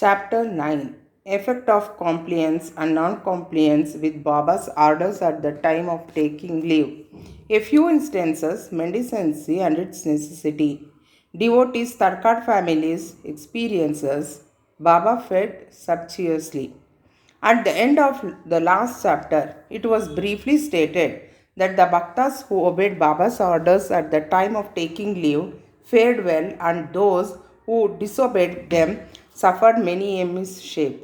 Chapter 9, Effect of Compliance and Non-Compliance with Baba's Orders at the Time of Taking Leave. A few instances, mendicancy and its necessity. Devotees, third families, experiences, Baba fed sumptuously. At the end of the last chapter, it was briefly stated that the bhaktas who obeyed Baba's orders at the time of taking leave fared well, and those who disobeyed them suffered many a mishap.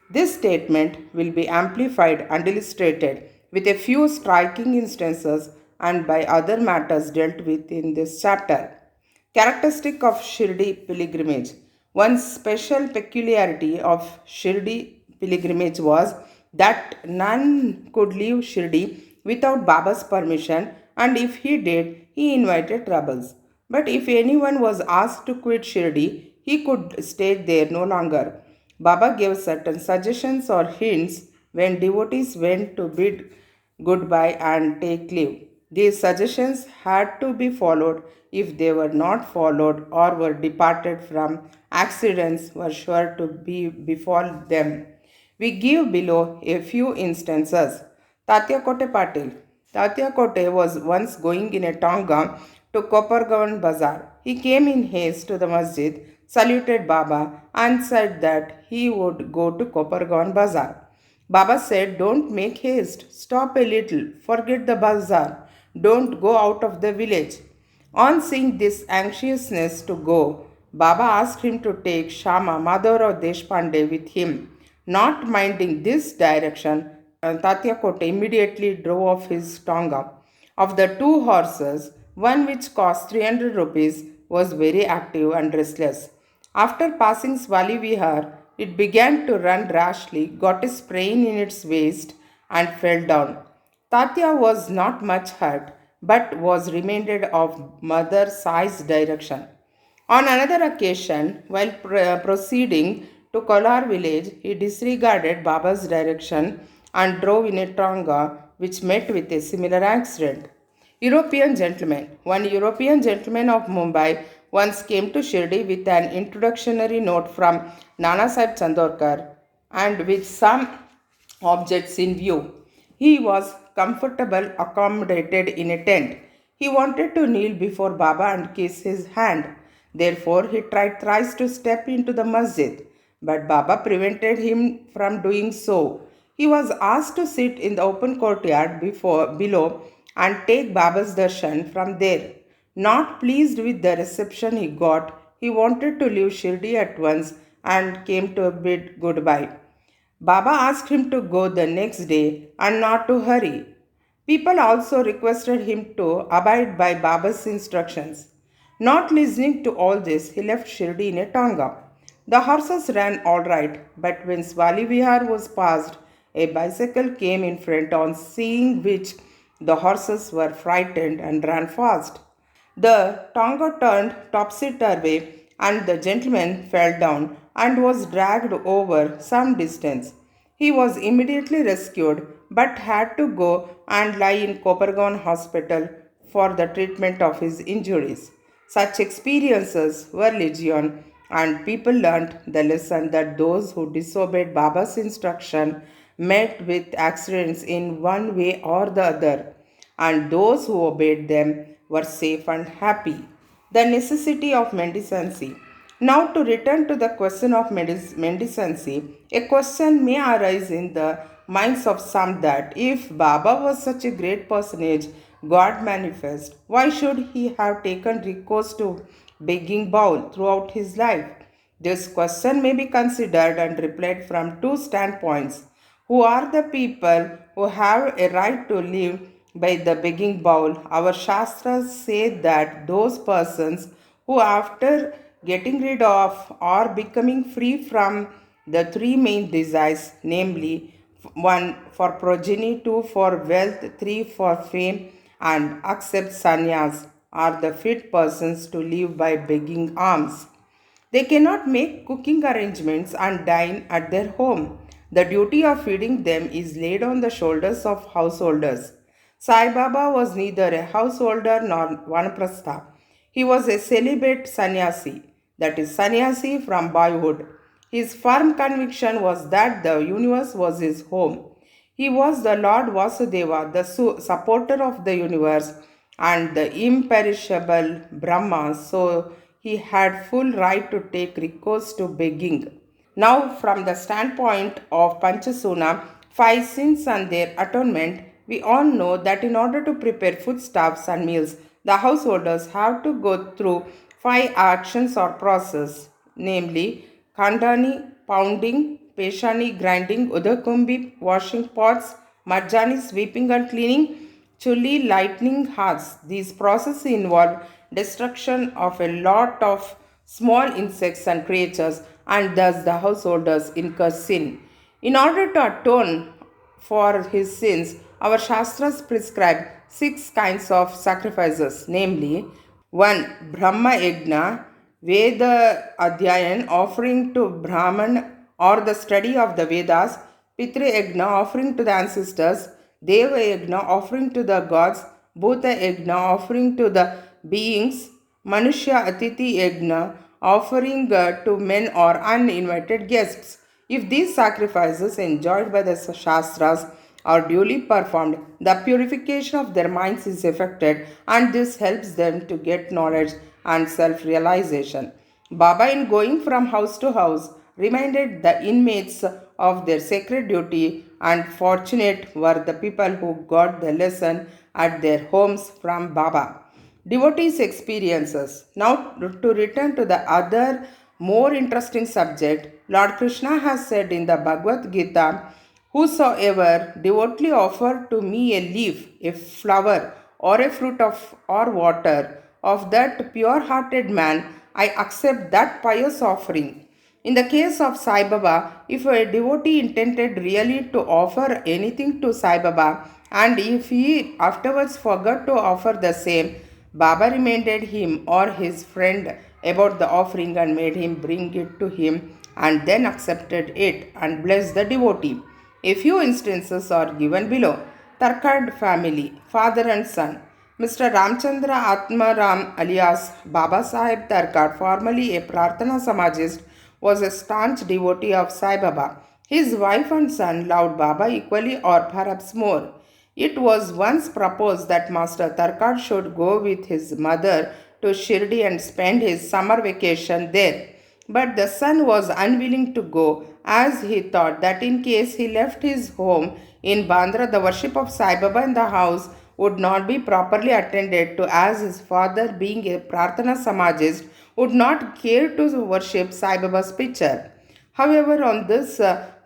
This statement will be amplified and illustrated with a few striking instances and by other matters dealt with in this chapter. Characteristic of Shirdi pilgrimage. One special peculiarity of Shirdi pilgrimage was that none could leave Shirdi without Baba's permission, and if he did, he invited troubles. But if anyone was asked to quit Shirdi, he could stay there no longer. Baba gave certain suggestions or hints when devotees went to bid goodbye and take leave. These suggestions had to be followed. If they were not followed or were departed from, accidents were sure to befall them. We give below a few instances. Tatyakote Patil. Tatyakote was once going in a tonga to Kopargaon Bazaar. He came in haste to the masjid, saluted Baba, and said that he would go to Kopargaon Bazaar. Baba said, "Don't make haste. Stop a little. Forget the bazaar. Don't go out of the village." On seeing this anxiousness to go, Baba asked him to take Shama, Madhur or Deshpande with him. Not minding this direction, Tatyakote immediately drove off his tonga. Of the two horses, one which cost 300 rupees was very active and restless. After passing Swali Vihar, it began to run rashly, got a sprain in its waist, and fell down. Tatya was not much hurt, but was reminded of Mother Sai's direction. On another occasion, while proceeding to Kolar village, he disregarded Baba's direction and drove in a tonga which met with a similar accident. European gentleman. One European gentleman of Mumbai once came to Shirdi with an introductory note from Nana Sahib Chandorkar and with some objects in view. He was comfortable, accommodated in a tent. He wanted to kneel before Baba and kiss his hand. Therefore, he tried thrice to step into the masjid, but Baba prevented him from doing so. He was asked to sit in the open courtyard below and take Baba's darshan from there. Not pleased with the reception he got, he wanted to leave Shirdi at once and came to bid goodbye. Baba asked him to go the next day and not to hurry. People also requested him to abide by Baba's instructions. Not listening to all this, he left Shirdi in a tonga. The horses ran all right, but when Swali Vihar was passed, a bicycle came in front, on seeing which the horses were frightened and ran fast. The tonga turned topsy-turvy, and the gentleman fell down and was dragged over some distance. He was immediately rescued but had to go and lie in Kopergaon hospital for the treatment of his injuries. Such experiences were legion, and people learnt the lesson that those who disobeyed Baba's instruction met with accidents in one way or the other, and those who obeyed them were safe and happy. The necessity of mendicancy. Now, to return to the question of mendicancy, a question may arise in the minds of some that if Baba was such a great personage, God manifest, why should he have taken recourse to begging bowl throughout his life? This question may be considered and replied from two standpoints. Who are the people who have a right to live by the begging bowl? Our Shastras say that those persons who, after getting rid of or becoming free from the three main desires, namely, one for progeny, two for wealth, three for fame, and accept sannyas, are the fit persons to live by begging alms. They cannot make cooking arrangements and dine at their home. The duty of feeding them is laid on the shoulders of householders. Sai Baba was neither a householder nor vanaprastha. He was a celibate sannyasi, that is, sannyasi from boyhood. His firm conviction was that the universe was his home. He was the Lord Vasudeva, the supporter of the universe, and the imperishable Brahma, so he had full right to take recourse to begging. Now, from the standpoint of Panchasuna, five sins and their atonement, we all know that in order to prepare foodstuffs and meals, the householders have to go through five actions or process, namely Khandani, pounding, Peshani, grinding, Udakumbi, washing pots, Marjani, sweeping and cleaning, Chulli, lightning hearts. These processes involve destruction of a lot of small insects and creatures, and thus the householders incur sin. In order to atone for his sins, our Shastras prescribe six kinds of sacrifices, namely 1. Brahma Yajna, Veda Adhyayan, offering to Brahman or the study of the Vedas, Pitri Yajna, offering to the ancestors, Deva Yajna, offering to the gods, Bhuta Yajna, offering to the beings, Manushya Atiti Yajna, offering to men or uninvited guests. If these sacrifices enjoined by the Shastras are duly performed, the purification of their minds is effected, and this helps them to get knowledge and self realization. Baba, in going from house to house, reminded the inmates of their sacred duty, and fortunate were the people who got the lesson at their homes from Baba. Devotees' experiences. Now, to return to the other more interesting subject, Lord Krishna has said in the Bhagavad Gita, whosoever devotedly offer to me a leaf, a flower, or a fruit or water of that pure hearted man, I accept that pious offering. In the case of Sai Baba, if a devotee intended really to offer anything to Sai Baba, and if he afterwards forgot to offer the same, Baba reminded him or his friend about the offering and made him bring it to him, and then accepted it and blessed the devotee. A few instances are given below. Tarkad family, father and son. Mr. Ramchandra Atmaram alias Baba Sahib Tarkad, formerly a Prarthana Samajist, was a staunch devotee of Sai Baba. His wife and son loved Baba equally or perhaps more. It was once proposed that Master Tarkad should go with his mother to Shirdi and spend his summer vacation there. But the son was unwilling to go, as he thought that in case he left his home in Bandra, the worship of Sai Baba in the house would not be properly attended to, as his father, being a Prarthana Samajist, would not care to worship Sai Baba's picture. However, on this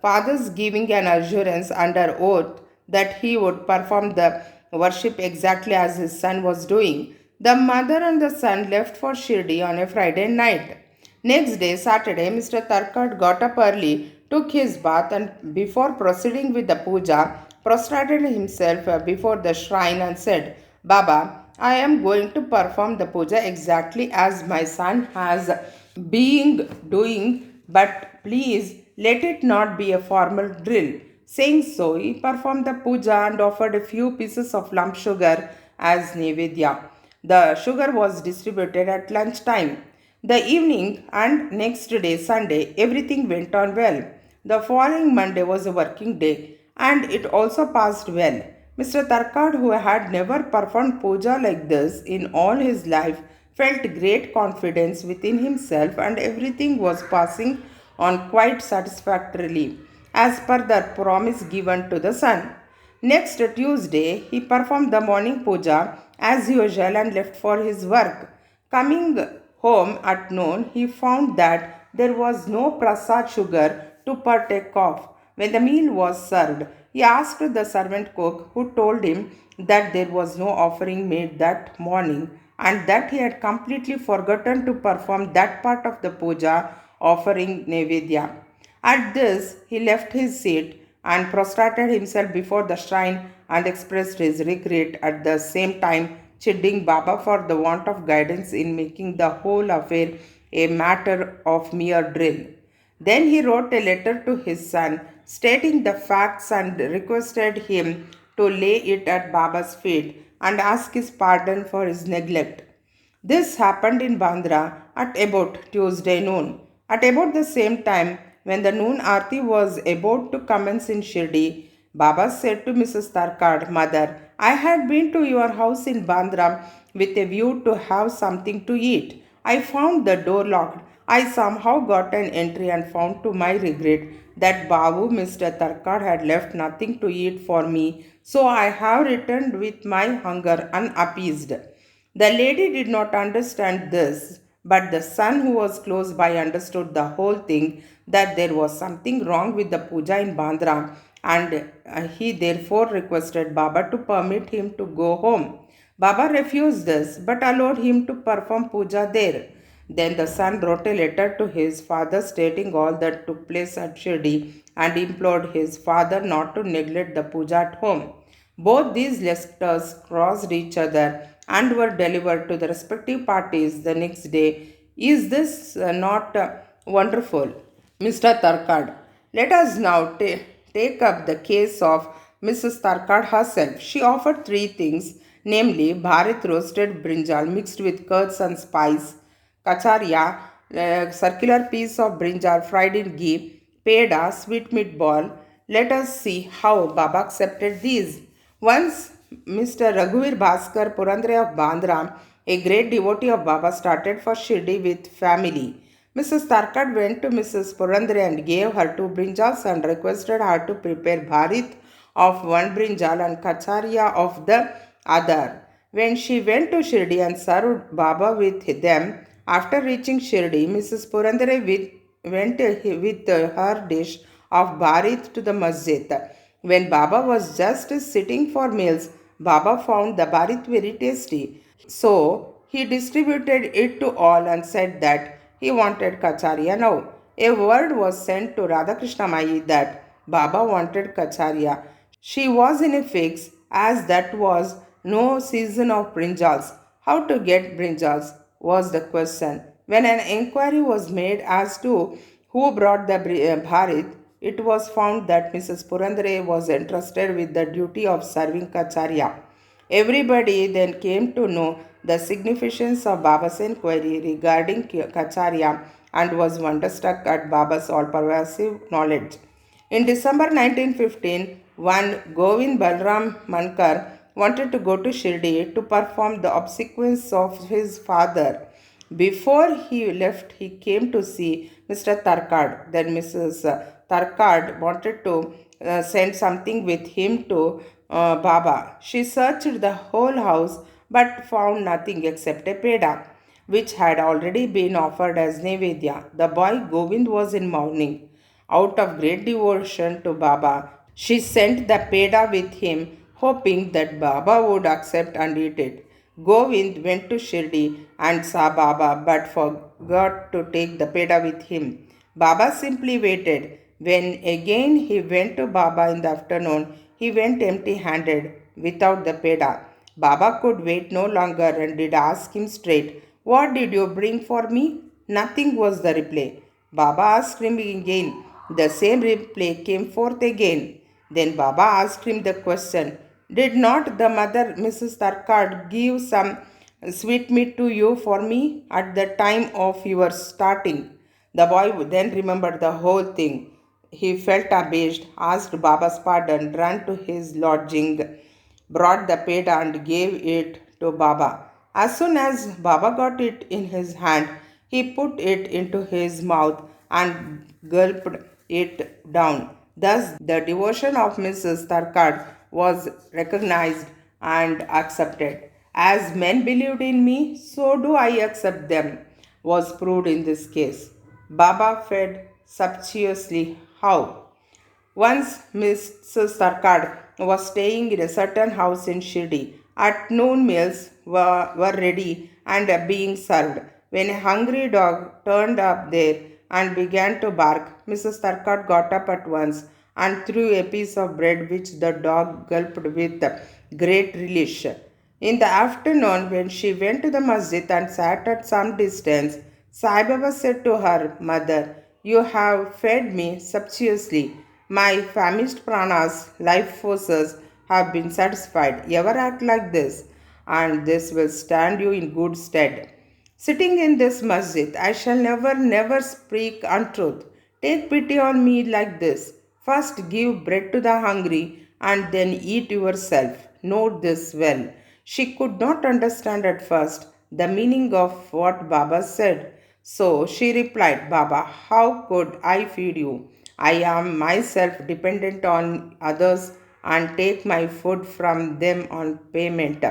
father's giving an assurance under oath that he would perform the worship exactly as his son was doing, the mother and the son left for Shirdi on a Friday night. Next day, Saturday, Mr. Tarkad got up early, took his bath, and before proceeding with the puja, prostrated himself before the shrine and said, Baba, I am going to perform the puja exactly as my son has been doing, but please let it not be a formal drill. Saying so, he performed the puja and offered a few pieces of lump sugar as Nevedya. The sugar was distributed at lunchtime. The evening and next day, Sunday, everything went on well. The following Monday was a working day, and it also passed well. Mr. Tarkad, who had never performed puja like this in all his life, felt great confidence within himself, and everything was passing on quite satisfactorily, as per the promise given to the son. Next Tuesday, he performed the morning puja as usual and left for his work. Coming home at noon, he found that there was no prasad sugar to partake of. When the meal was served, he asked the servant cook, who told him that there was no offering made that morning and that he had completely forgotten to perform that part of the puja offering Nevedya. At this, he left his seat and prostrated himself before the shrine and expressed his regret, at the same time chiding Baba for the want of guidance in making the whole affair a matter of mere drill. Then he wrote a letter to his son stating the facts and requested him to lay it at Baba's feet and ask his pardon for his neglect. This happened in Bandra at about Tuesday noon. At about the same time, When the noon arti was about to commence in Shirdi, Baba said to Mrs. Tarkad, Mother, I had been to your house in Bandra with a view to have something to eat. I found the door locked. I somehow got an entry and found to my regret that Babu, Mr. Tarkad, had left nothing to eat for me, so I have returned with my hunger unappeased. The lady did not understand this, but the son who was close by understood the whole thing, that there was something wrong with the puja in Bandra, and he therefore requested Baba to permit him to go home. Baba refused this but allowed him to perform puja there. Then the son wrote a letter to his father stating all that took place at Shirdi and implored his father not to neglect the puja at home. Both these letters crossed each other and were delivered to the respective parties the next day. Is this not wonderful? Mr. Tarkad. Let us now take up the case of Mrs. Tarkad herself. She offered three things, namely Bharat roasted brinjal mixed with curds and spice, kacharia, a circular piece of brinjal fried in ghee, peda, sweet meat ball. Let us see how Baba accepted these. Once Mr. Raghuveer Bhaskar Purandare of Bandra, a great devotee of Baba, started for Shirdi with family. Mrs. Tarkad went to Mrs. Purandare and gave her two brinjals and requested her to prepare bharit of one brinjal and kacharia of the other. When she went to Shirdi and served Baba with them, after reaching Shirdi, Mrs. Purandare went with her dish of bharit to the masjid. When Baba was just sitting for meals, Baba found the bharit very tasty. So he distributed it to all and said that he wanted kacharia now. A word was sent to Radhakrishna Mai that Baba wanted kacharia. She was in a fix, as that was no season of brinjals. How to get brinjals was the question. When an inquiry was made as to who brought the bharit, it was found that Mrs. Purandare was entrusted with the duty of serving kacharia. Everybody then came to know the significance of Baba's inquiry regarding kacharia and was wonderstruck at Baba's all-pervasive knowledge. In December 1915, one Govind Balram Mankar wanted to go to Shirdi to perform the obsequies of his father. Before he left, he came to see Mr. Tarkad. Then Mrs. Tarkad wanted to send something with him to Baba. She searched the whole house but found nothing except a peda, which had already been offered as Nevedya. The boy Govind was in mourning. Out of great devotion to Baba, she sent the peda with him, hoping that Baba would accept and eat it. Govind went to Shirdi and saw Baba but forgot to take the peda with him. Baba simply waited. When again he went to Baba in the afternoon, he went empty handed without the peda. Baba could wait no longer and did ask him straight, What did you bring for me? Nothing was the reply. Baba asked him again. The same reply came forth again. Then Baba asked him the question, Did not the mother, Mrs. Tarkad, give some sweetmeat to you for me at the time of your starting? The boy then remembered the whole thing. He felt abashed, asked Baba's pardon, ran to his lodging, brought the peda and gave it to Baba. As soon as Baba got it in his hand, he put it into his mouth and gulped it down. Thus, the devotion of Mrs. Tarkad was recognized and accepted. As men believed in me, so do I accept them, was proved in this case. Baba fed sumptuously. How? Once Mrs. Sarkar was staying in a certain house in Shirdi. At noon meals were ready and being served. When a hungry dog turned up there and began to bark, Mrs. Tarkar got up at once and threw a piece of bread which the dog gulped with great relish. In the afternoon, when she went to the masjid and sat at some distance, Sai Baba said to her mother, You have fed me sumptuously. My famished pranas, life forces, have been satisfied. Ever act like this, and this will stand you in good stead. Sitting in this masjid, I shall never speak untruth. Take pity on me like this. First give bread to the hungry and then eat yourself. Note this well. She could not understand at first the meaning of what Baba said. So she replied, Baba, how could I feed you? I am myself dependent on others and take my food from them on payment.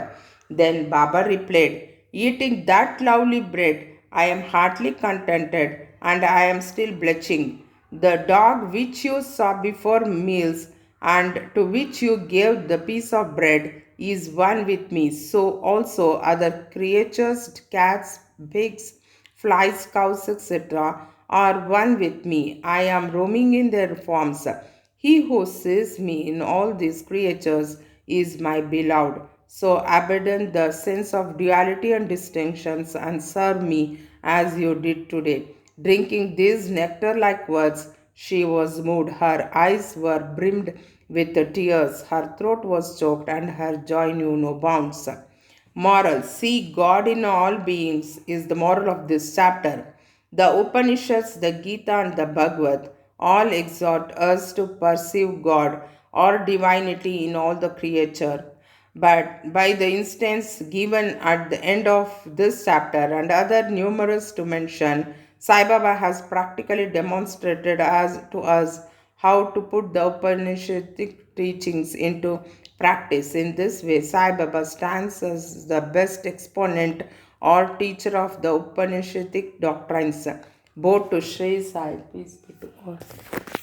Then Baba replied, eating that lovely bread, I am heartily contented and I am still blushing. The dog which you saw before meals and to which you gave the piece of bread is one with me. So also other creatures, cats, pigs, flies, cows, etc., are one with me. I am roaming in their forms. He who sees me in all these creatures is my beloved. So abandon the sense of duality and distinctions and serve me as you did today. Drinking these nectar like words, she was moved. Her eyes were brimmed with tears, her throat was choked, and her joy knew no bounds. Moral: see God in all beings is the moral of this chapter. The Upanishads, the Gita, and the Bhagavad all exhort us to perceive God or divinity in all the creature. But by the instance given at the end of this chapter and other numerous to mention, Sai Baba has practically demonstrated to us how to put the Upanishadic teachings into practice. In this way, Sai Baba stands as the best exponent or teacher of the Upanishadic doctrines. Both to Sri Sai, peace be to all.